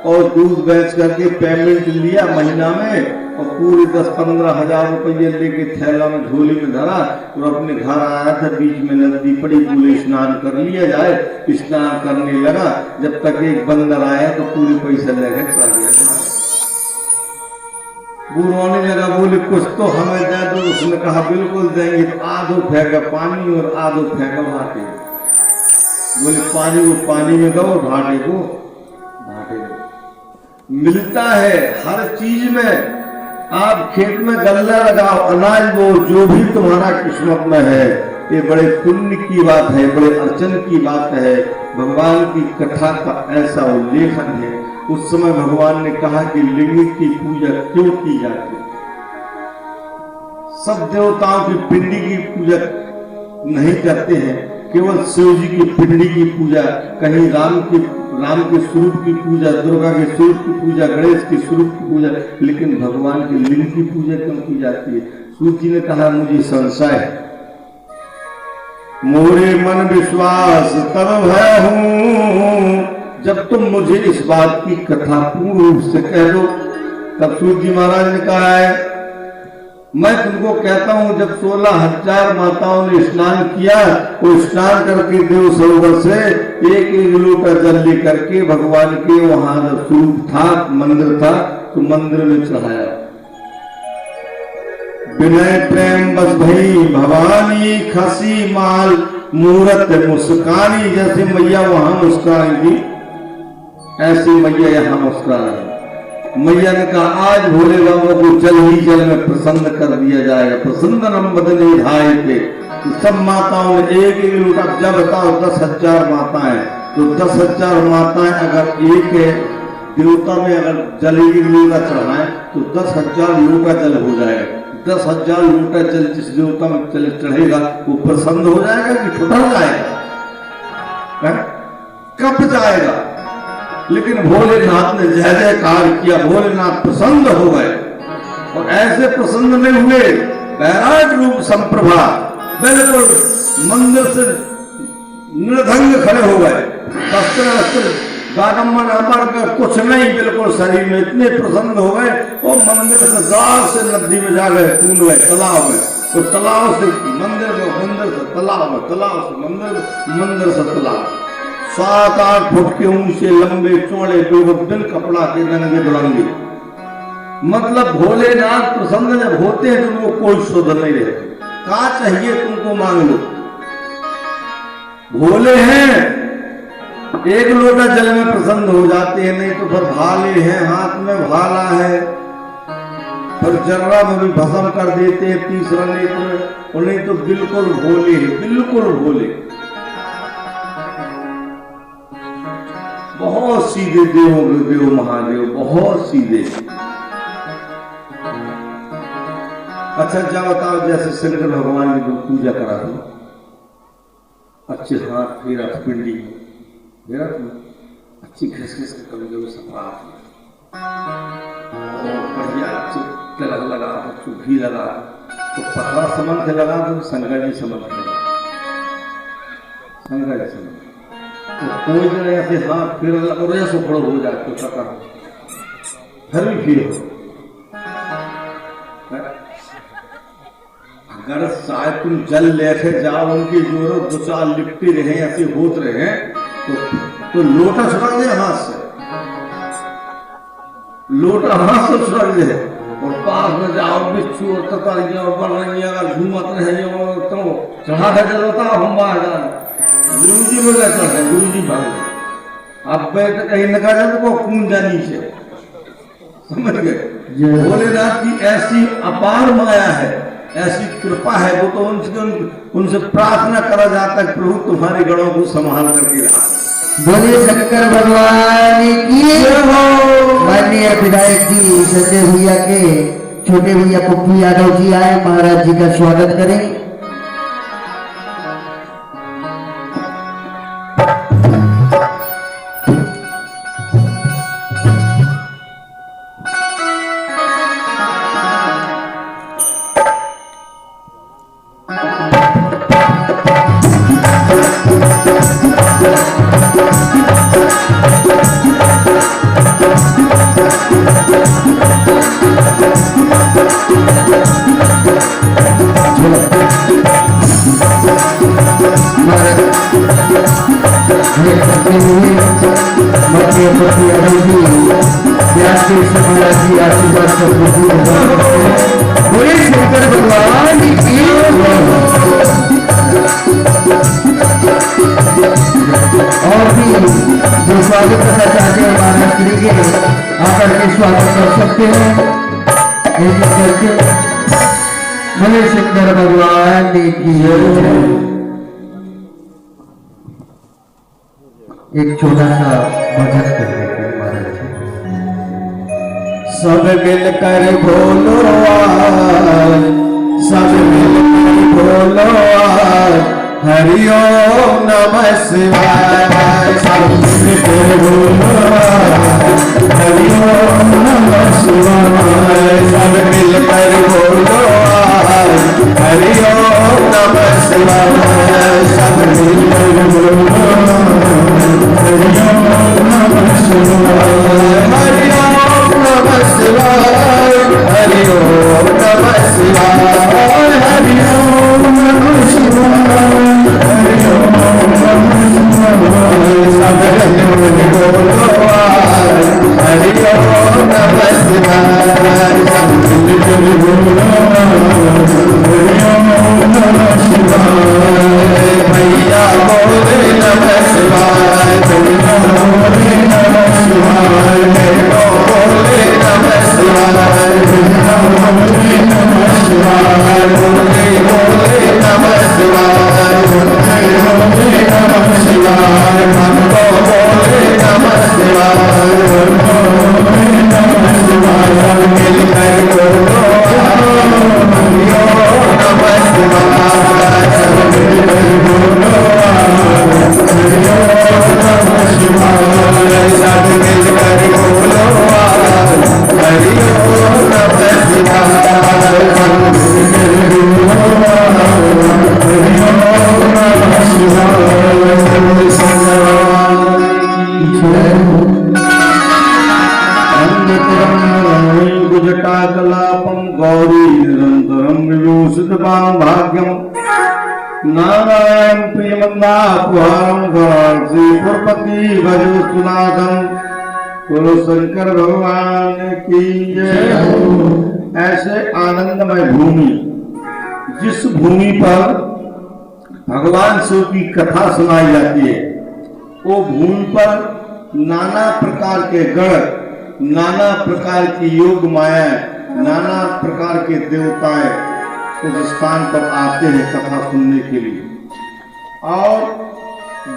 और दूध बेच करके पेमेंट लिया महीना में, और पूरे 10-15 हजार रुपये लेके थैला में झोली में धरा और अपने घर आया था। बीच में नदी पड़ी, पूरे स्नान कर लिया जाए, स्नान करने लगा, जब तक एक बंदर आया तो पूरे पैसे लेकर चला गया। वो रोने लगा, बोले कुछ तो हमें दे दो। उसने कहा बिल्कुल देंगे। तो आधो फेंका पानी और आधो फेंका भाटे। बोले पानी को पानी में दो, भाटे को भाटे में। मिलता है हर चीज में। आप खेत में गल्ला लगाओ, अनाज बो, जो भी तुम्हारा किस्मत में है, ये बड़े पुण्य की बात है, बड़े अर्चन की बात है। भगवान की कथा का ऐसा उल्लेखन है। उस समय भगवान ने कहा कि लिंग की पूजा क्यों की जाती है। सब देवताओं की पिंडी की पूजा नहीं करते हैं, केवल शिव जी की पिंडी की पूजा, कहीं राम के स्वरूप की पूजा, दुर्गा के स्वरूप की पूजा, गणेश के स्वरूप की पूजा, लेकिन भगवान के लिंग की पूजा क्यों की जाती है। सूर्य जी ने कहा मुझे संशय है, मोरे मन विश्वास तब भय हूं, जब तुम मुझे इस बात की कथा पूर्ण रूप से कह दो। तब सूर्य जी महाराज ने कहा है, मैं तुमको कहता हूं, जब 16,000 माताओं ने स्नान किया, वो स्नान करके देव सरोवर से एक लोटा जल लेकर के भगवान के वहां स्वरूप था, मंदिर था, तो मंदिर में चढ़ाया। विनय प्रेम बस भई भवानी, खसी माल मूरत मुस्कानी। जैसे मैया वहां मुस्काएंगी, ऐसी मैया यहाँ मुस्कुराएंगी। मैया ने कहा आज भोले बाबा को जल ही जल में प्रसन्न कर दिया जाएगा। प्रसन्नम बदने ढाई पे सब माताओं ने एक एक लोटा। जब बताओ 10,000 माताएं, तो 10,000 माताएं अगर एक देवता में अगर जल एक लोटा चढ़ाए तो 10,000 लोटा जल हो जाएगा। 10,000 लोटा जल जिस देवता में चढ़ेगा वो प्रसन्न हो जाएगा कि छुटक जाएगा, कब जाएगा। लेकिन भोलेनाथ ने जय जयकार किया, भोलेनाथ प्रसन्न हो गए। और ऐसे प्रसन्न नहीं हुए, वैराग रूप संप्रभा, बिल्कुल मंदिर से निर्धंग खड़े हो गए। वस्त्र गागम्बन अमर कर कुछ नहीं, बिल्कुल शरीर में इतने प्रसन्न हो गए। और मंदिर से गांव से नदी में जा गए, कूद गए तालाब में। तो तालाब से मंदिर में, मंदिर से तालाब में, तालाब से मंदिर, मंदिर से तालाब। 7-8 फुट के ऊंचे लंबे चौड़े बिन कपड़ा के नंगे दुरंगे। मतलब भोलेनाथ प्रसन्न जब होते हैं तो उनको कोई शोध नहीं रहती। क्या चाहिए तुमको मांग लो, भोले हैं। एक लोटा जल में प्रसन्न हो जाते हैं, नहीं तो फिर भाले हैं, हाथ में भाला है, फिर जर्रा में भी भस्म कर देते हैं, तीसरा नेत्र। और नहीं तो बिल्कुल भोले हैं, बिल्कुल भोले। बहुत सीधे देव महादेव, बहुत सीधे। अच्छा जब बताओ, जैसे शंकर भगवान की पूजा करा दो, अच्छे हाथ फेरा पिंडी मेरा अच्छी घिस कभी सफा और बढ़िया अच्छी तिलक लगा, घी लगा, तो पतला समन से लगा दो, शंकर जी समन से, शंकर जी समन। तो कोई जगह ऐसे हाथ फिर और ऐसे खड़ो हो जाए तो सका फिर भी फिर हो। अगर शायद तुम जल लेके जाओ, उनकी जोरों 2-4 लिपटी रहे, ऐसे होत रहे, तो लोटा छुड़ा दे हाथ से, लोटा हाथ से छुड़ा दे। और पास में जाओ बिच्छू और ततरियां और बरनियां अगर घूमत रहे तो चढ़ा के चलता हम बाहर गुरु जी बोले चढ़े गुरु जी भाग अब बैठ कहीं लगा जाए तो कूद जानी से समझ गए। भोलेनाथ की ऐसी अपार माया है, ऐसी कृपा है, वो तो उनसे प्रार्थना करा जाता है प्रभु तुम्हारे गणों को संभाल करके रखा। बोले शंकर भगवान की हो। माननीय विधायक जी संजय भैया के छोटे भैया पप्पू यादव जी आए, महाराज जी का स्वागत करें। बोले शंकर भगवान की और भी जो स्वागत करना चाहते हैं महाराज श्री के आकर के स्वागत कर सकते हैं एक करके। बोले शंकर भगवान की एक छोटा सा भजन कर देते हैं महाराज जी। सब मिल कर बोलो आज, सब मिल कर बोलो आज, हरि ओम नमः शिवाय। सब मिल कर बोलो आज, हरि ओम नमः शिवाय। सब मिल कर बोलो आज, हरि ओम नमः शिवाय। सब मिल कर बोलो हरि ओम नमः शिवाय। हरि ओम नमः शिवाय। हरि ओम नमः शिवाय। हरि ओम नमः शिवाय। हरि ओम नमः शिवाय। सब मिल बोलो आज, हरि ओम नमः शिवाय। सब मिल बोलो आज, हरि ओम नमः शिवाय। भैया बोले नमः शिवाय। भैया बोले नमः शिवाय। भैया बोले नमः शिवाय। भैया बोले नमः शिवाय। बोले बोले नमः शिवाय। बोले बोले नमः शिवाय। भक्तो बोले नमः शिवाय। बोले नमः शिवाय। सब मिलकर बोलो हरि ओम नमः शिवाय। सब मिलकर बोलो हरि ओम नमः शिवाय। सब मिलकर बोलो हरि ओम नमः शिवाय। सब मिलकर बोलो हरि ओम नमः शिवाय। गुजटाकलापं गौरी निरन्तरं विभूषितवान् भाग्यं नारायण प्रेमनाथं श्रीपुरपति भजोस्तुनाथं। बोलो शंकर भगवान की जय हो। ऐसे आनंदमय भूमि, जिस भूमि पर भगवान शिव की कथा सुनाई जाती है, वो भूमि पर नाना प्रकार के गण, नाना प्रकार की योग माया, नाना प्रकार के देवताएं उस स्थान पर आते हैं कथा सुनने के लिए। और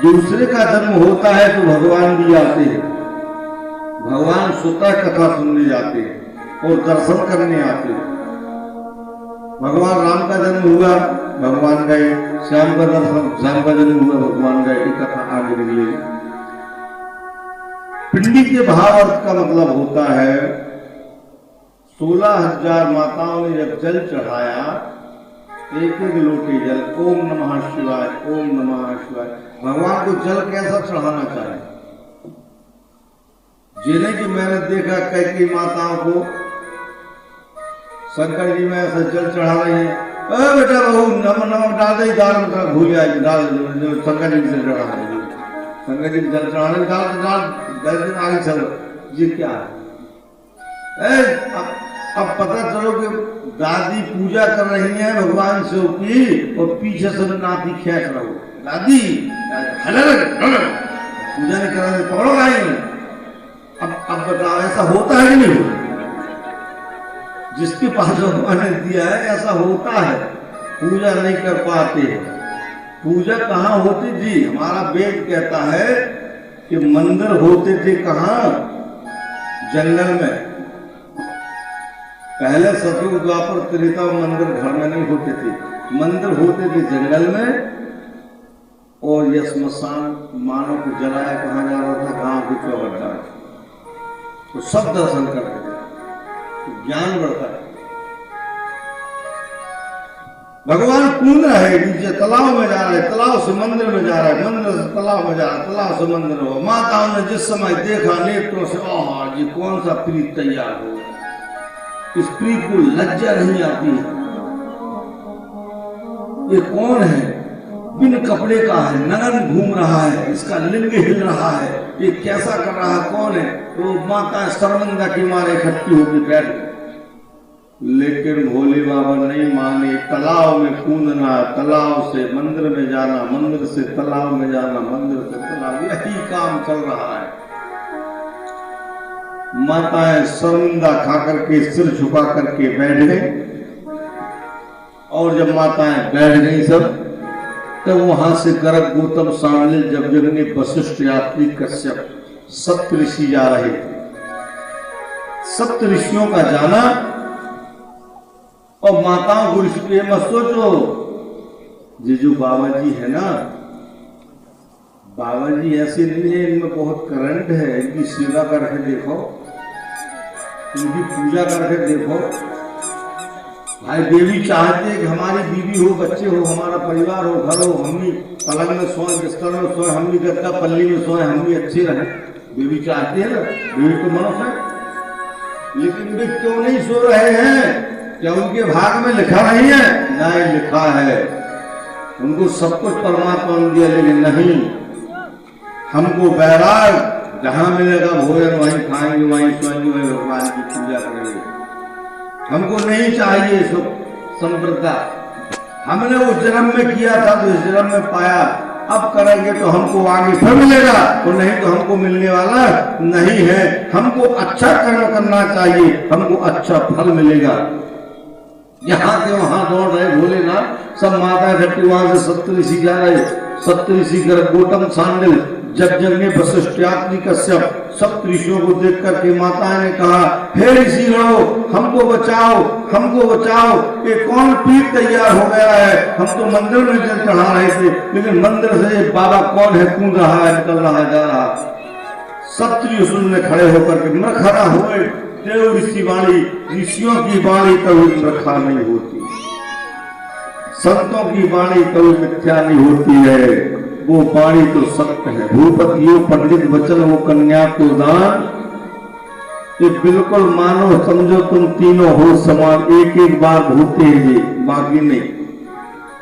दूसरे का जन्म होता है तो भगवान भी आते हैं, भगवान स्वतः कथा सुनने जाते हैं और दर्शन करने आते हैं। भगवान राम का जन्म हुआ, भगवान गए। श्याम का दर्शन, श्याम का जन्म हुआ, भगवान गए। ये कथा आगे निकलेगी। पिंडी के भाव अर्थ का मतलब होता है 16,000 माताओं ने जब जल चढ़ाया, एक एक लोटे जल, ओम नमः शिवाय, ओम नमः शिवाय। भगवान को जल कैसा चढ़ाना चाहिए? जिन्हें कि मैंने देखा कई माताओं को शंकर जी में ऐसा जल चढ़ा रही है, बेटा बहू नमः नमः डाल दे, दाल में भूल जाएगी, डाल शंकर जी से चढ़ा देगी। शंकर जी जल चढ़ाने डाल 10 दिन आगे चलो। ये क्या है? अब पता चलो कि दादी पूजा कर रही है भगवान शिव की और पीछे से नाती खींच रहा हो, दादी पूजा नहीं कर रहे पकड़ो भाई। अब बताओ ऐसा होता है कि नहीं होता? जिसके पास भगवान ने दिया है ऐसा होता है, पूजा नहीं कर पाते। पूजा कहाँ होती थी? हमारा वेद कहता है कि मंदिर होते थे कहाँ? जंगल में। पहले सतयुग द्वापर त्रेता मंदिर घर में नहीं होते थे, मंदिर होते थे जंगल में। और यह श्मशान मानव को जलाया कहाँ जा रहा था? गांव के चौबट्टा। तो सब दर्शन करते थे, तो ज्ञान बढ़ता है। भगवान कूद रहे हैं, नीचे तालाब में जा रहे हैं, तालाब से मंदिर में जा रहा है, मंदिर से तालाब में जा रहा है, तालाब से मंदिर हो। माताओं ने जिस समय देखा नेत्रों से, आहा जी कौन सा प्रीत तैयार हो। इस प्रीत को लज्जा नहीं आती है। ये कौन है? बिन कपड़े का है, नग्न घूम रहा है, इसका लिंग हिल रहा है, ये कैसा कर रहा है, कौन है? तो माता शर्मिंदा के मारे इकट्ठी होकर बैठ गई। लेकिन भोले बाबा नहीं माने। तालाब में कूदना, तालाब से मंदिर में जाना, मंदिर से तालाब में जाना, मंदिर से तालाब, यही काम चल रहा है। माताएं शर्मिंदा खा करके सिर झुका करके बैठ गई। और जब माताएं बैठ गई सब, तब वहां से गर्ग गौतम सांडिल जमदग्नि वशिष्ठ यात्री कश्यप सप्त ऋषि जा रहे थे। सप्त ऋषियों का जाना और माताओं को ऋषि मत सोचो, जीजू बाबा जी है ना, बाबा जी ऐसे नहीं है, इनमें बहुत करंट है, इनकी सेवा करके देखो, इनकी पूजा करके देखो। भाई देवी चाहते हैं कि हमारी बीवी हो, बच्चे हो, हमारा परिवार हो, घर हो, हम भी पलंग में सोए, बिस्तर में सोए, हम भी गद्दा पल्ली में सोए, हम भी अच्छे रहे। देवी चाहती है ना, देवी तो मनुष्य है। लेकिन वे क्यों नहीं सो रहे हैं? क्या उनके भाग में लिखा नहीं है? नहीं लिखा है। उनको सब कुछ परमात्मा ने दिया, लेकिन नहीं, हमको बैराग, जहां मिलेगा भोजन वहीं खाएंगे, वहीं सोएंगे, वहीं भगवान की पूजा करेंगे। हमको नहीं चाहिए सब संप्रदा। हमने वो जन्म में किया था तो इस जन्म में पाया, अब करेंगे तो हमको आगे फिर मिलेगा, तो नहीं तो हमको मिलने वाला नहीं है। हमको अच्छा कर्म करना चाहिए, हमको अच्छा फल मिलेगा। यहाँ के वहां दौड़ रहे भोलेनाथ, सब माता इकट्ठी, वहां से सप्त ऋषि जा रहे। सप्त ऋषि गौतम सांडिल जमदग्नि वशिष्ठ यात्री कश्यप सप्त ऋषियों को देख करके माता ने कहा, हे ऋषि लोग, हमको बचाओ, हमको बचाओ, ये कौन पीठ तैयार हो गया है? हम तो मंदिर में जल चढ़ा रहे थे, लेकिन मंदिर से बाबा कौन है, कूद रहा है, निकल रहा है, जा रहा। सप्त ऋषि ने खड़े होकर के मैं खड़ा हुए, देव ऋषि वाणी, ऋषियों की वाणी कभी रखा नहीं होती, संतों की वाणी कभी मिथ्या नहीं होती है, वो वाणी तो सत्य है। भूपतियों पंडित वचन वो कन्या को दान, ये बिल्कुल मानो समझो तुम तीनों हो समान, एक एक बार भूते हैं, बाकी नहीं।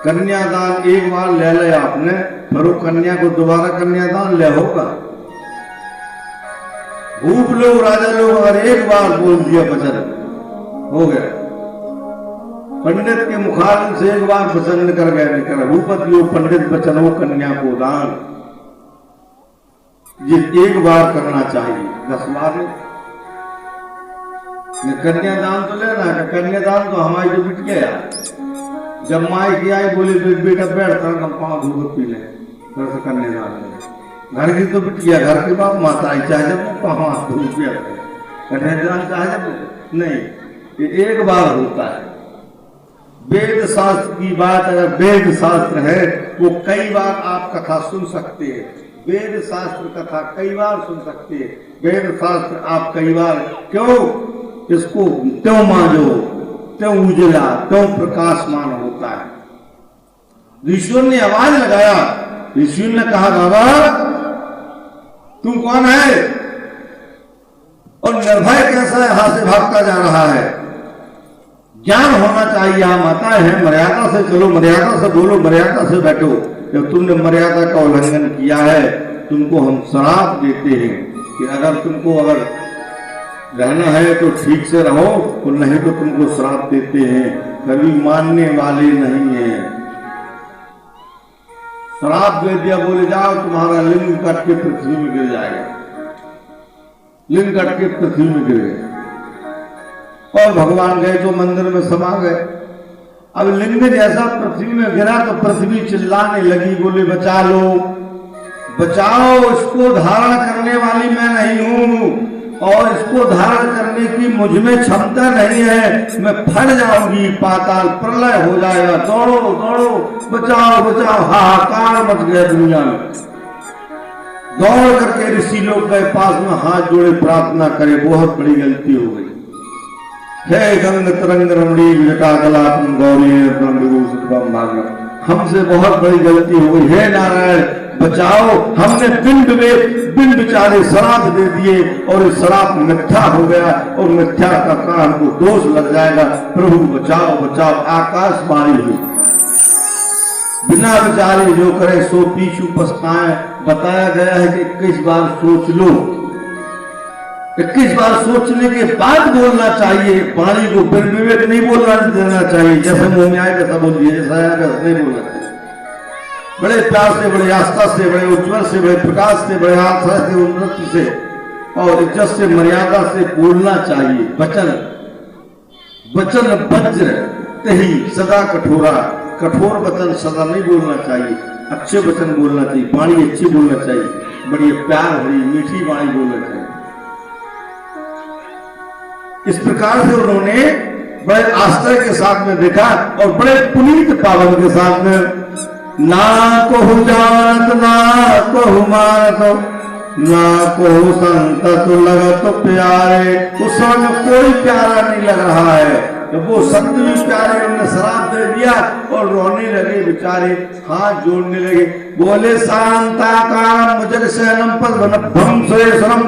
कन्यादान एक बार ले ले आपने, फिर वो कन्या को दोबारा कन्यादान ले होगा। भूप लोग, राजा लोग अगर एक बार बोल दिया वचन हो गया, पंडित के मुखारन से एक बार वचन कर गए, नहीं कर। भूपति पंडित वचन हो कन्या को दान, ये एक बार करना चाहिए, 10 बार नहीं। कन्यादान तो लेना है, कन्यादान तो हमारी जो बिट गया, जब माई की आई बोली बेटा बैठ कर हम 5 धूप पी ले, फिर से कन्यादान ले। घर की तो बिट गया, घर की बाप माता आई चाहे जब 5 धूप पिया, कन्यादान चाहे जब नहीं, ये एक बार होता है। वेद शास्त्र की बात, अगर वेद शास्त्र है वो कई बार आप कथा सुन सकते हैं, वेद शास्त्र कथा कई बार सुन सकते हैं, वेद शास्त्र आप कई बार, क्यों इसको त्यों मांझो, त्यों उजला, त्यों प्रकाशमान होता है। ऋषियों ने आवाज लगाया, ऋषियों ने कहा बाबा तुम कौन है और निर्भय कैसा यहां से भागता जा रहा है? ज्ञान होना चाहिए। यहाँ माताएं हैं, मर्यादा से चलो, मर्यादा से बोलो, मर्यादा से बैठो। जब तुमने मर्यादा का उल्लंघन किया है, तुमको हम श्राप देते हैं कि अगर रहना है तो ठीक से रहो, और नहीं तो तुमको श्राप देते हैं, कभी मानने वाले नहीं है। श्राप दे दिया, बोले जाओ तुम्हारा लिंग कट के पृथ्वी में गिर जाएगा, लिंग कट के पृथ्वी में गिर गए। और भगवान गए तो मंदिर में समा गए। अब लिंग जैसा पृथ्वी में गिरा तो पृथ्वी चिल्लाने लगी, बोले बचा लो बचाओ, इसको धारण करने वाली मैं नहीं हूं, और इसको धारण करने की मुझ में क्षमता नहीं है, मैं फट जाऊंगी, पाताल प्रलय हो जाएगा, दौड़ो दौड़ो बचाओ बचाओ, हाहाकार मच गया दुनिया में। दौड़ करके ऋषि लोग गए पास में, हाथ जोड़े प्रार्थना करे, बहुत बड़ी गलती हो गई। हे गंग तरंग रमणी जटाकलात्म गौरी हमसे बहुत बड़ी गलती हो गई, हे नारायण बचाओ, हमने बिन विचारे श्राप दे दिए, और इस श्राप मिथ्या हो गया, और मिथ्या का कारण हमको दोष लग जाएगा, प्रभु बचाओ बचाओ। आकाशवाणी हुई, बिना विचारे जो करे सो पीछू पछताए। बताया गया है कि 21 बार सोच लो, 21 बार सोचने के बाद बोलना चाहिए। वाणी को बिन विवेक नहीं बोलना देना चाहिए, जैसे मुंह में आए वैसा बोलिए, जैसा आया वैसा नहीं बोलना चाहिए। बड़े प्यार से, बड़े आस्था से, बड़े उज्ज्वल से, बड़े प्रकाश से, बड़े आस्था से, उन्नति से और इज्जत से, मर्यादा से बोलना चाहिए। वचन वज्र तही सदा कठोरा, कठोर वचन सदा नहीं बोलना चाहिए, अच्छे वचन बोलना चाहिए, वाणी अच्छी बोलना चाहिए, बड़ी प्यार भरी मीठी वाणी बोलना चाहिए। इस प्रकार से उन्होंने बड़े आश्चर्य के साथ में देखा, और बड़े पुनीत पावन के साथ में, ना को जानत ना को मानत ना को संत लगत प्यारे। उस समय कोई प्यारा नहीं लग रहा है, जब वो संत भी प्यारे, उन्होंने श्राप दे दिया और रोने लगे बेचारे, हाथ जोड़ने लगे, बोले शांताकारम मुजग शयनम पद्मनभम सुरेशम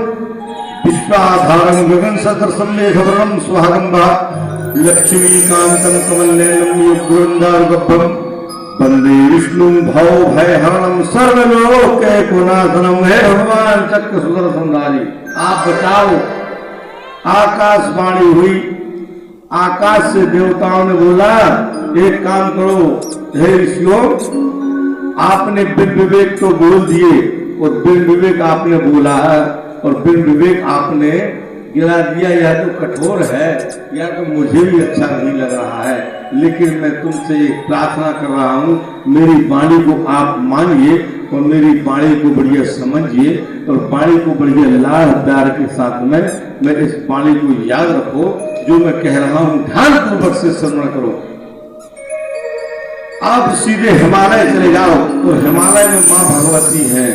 विश्वाधारम गगन सदृशम मेघवर्णम सुहागम लक्ष्मीकांतम कमलनयनम युगवृंदारुगभ्रम वंदे विष्णु भव भय हरणम सर्वलोकैकनाथनम। हे भगवान चक्र सुदर्शनधारी आप बचाओ। आकाशवाणी हुई, आकाश से देवताओं ने बोला एक काम करो, हे ऋषियों आपने बिन विवेक तो बोल दिए, और बिन विवेक आपने बोला है, और बिन विवेक आपने गिरा दिया, या तो कठोर है या तो मुझे भी अच्छा नहीं लग रहा है, लेकिन मैं तुमसे एक प्रार्थना कर रहा हूँ, मेरी वाणी को आप मानिए और मेरी वाणी को बढ़िया समझिए, और वाणी को बढ़िया लाड़ प्यार के साथ में मैं इस वाणी को याद रखो, जो मैं कह रहा हूँ ध्यान पूर्वक से श्रवण करो। आप सीधे हिमालय चले जाओ, तो हिमालय में माँ भगवती है।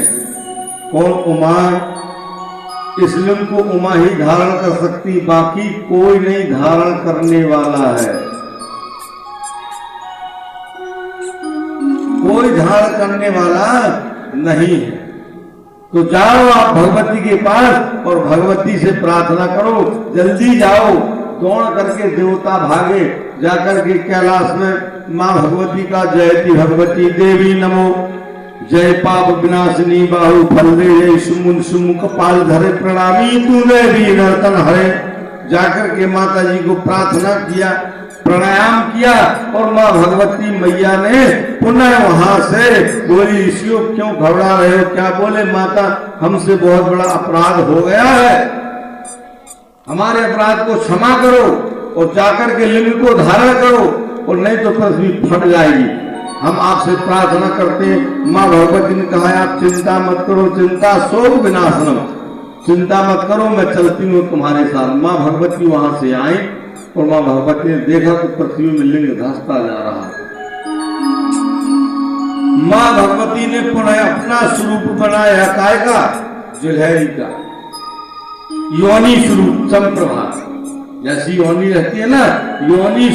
कौन? उमा। इस लिंग को उमा ही धारण कर सकती, बाकी कोई नहीं धारण करने वाला है, कोई धारण करने वाला नहीं है। तो जाओ आप भगवती के पास और भगवती से प्रार्थना करो, जल्दी जाओ। दौड़ करके देवता भागे, जाकर के कैलाश में माँ भगवती का जयति भगवती देवी नमो, जय पाप विनाशिनी बाहु फल दे, जय सुमुन सुमुख पाल धरे, प्रणामी तू देवी नर्तन हरे। जाकर के माता जी को प्रार्थना किया, प्राणायाम किया, और माँ भगवती मैया ने पुनः वहां से बोली ऋषियों क्यों घबरा रहे हो? क्या बोले? माता हमसे बहुत बड़ा अपराध हो गया है, हमारे अपराध को क्षमा करो, और जाकर के लिंग को धारण करो, और नहीं तो पृथ्वी फट जाएगी। हम आपसे प्रार्थना करते हैं। माँ भगवती ने कहा आप चिंता मत करो, चिंता शोक विनाशनम, चिंता मत करो, मैं चलती हूँ तुम्हारे साथ। माँ भगवती वहां से आई, और माँ भगवती ने देखा तो पृथ्वी में लिंग धंसता जा रहा है। माँ भगवती ने पुनः अपना स्वरूप बनाया, काय का? गिलहरी का योनि स्वरूप, संप्रभा जैसी योनि रहती है ना, योनि